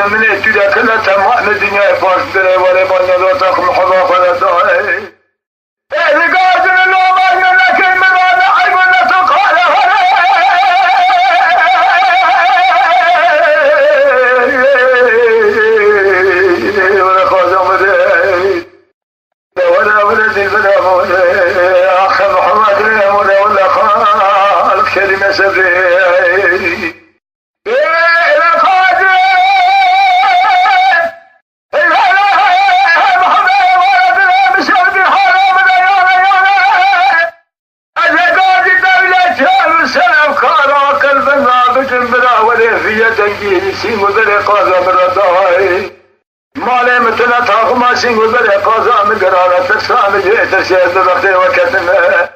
من اتودا كلا تمام الدنيا باش دري ولا بنا لو تاخم حظا فلا داي رقادن اللومان لكن من هذا عيبنا تقال ولا قادم ولا ذي ولا أخ محمد ولا خال كلمة سبري في تنجيل سين وذري قازم الرداي مالي متنا تاخما سين وذري قازم قرارة تسام جيت سيد بختي وكتنا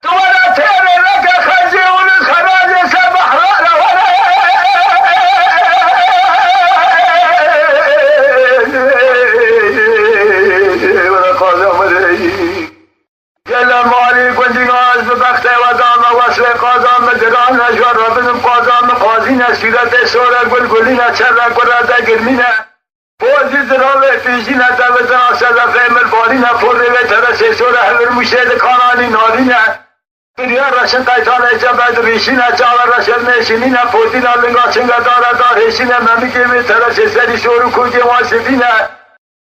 ولا تيري لك خزي وللخراج سبح ولا ولا قازم ذي قال مالي كنت ناس بختي ودام واسوي قازم قرانا جربن قازم قازينا سيرة سورة قلقلنا شرق ورادا قرمنا فوزي زرابة فيشينا تابتنا سلا فهم البارينا فورة ترسي سورة هور مشهد قاناني نارينا بريا رشن قيتان اجابت ريشينا چاور رشن نشينينا فوتينا لنگا چنگا دارا دار هشينا مميكي بي ترسي سري سورو كوجي واسدينا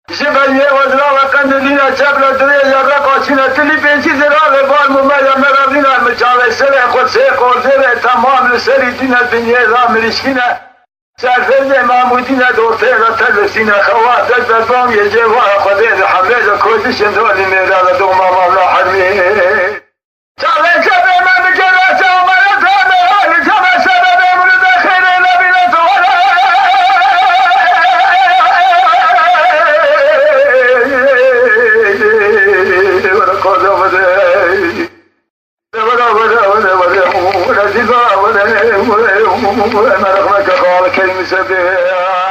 جبريه وزرا وقندلينا چبلا دري يارا قاشينا تلي بنشي زرابة بار مميا مرابينا مچاوه سر خود سه قوزره تمام لسري دينا دنيا را مرشكينا سرفرد معمودينا دورته را تلسينا خواه دل بردام يجي واه خده حمله كودش اندولي ميرا دوما مولا حرمي چاوه چبه من بكرا چاوه تامه جمع سبب مولد خير نبينا ولا قادم ولا زيغا ولا مرغمك قال كلمة سبيع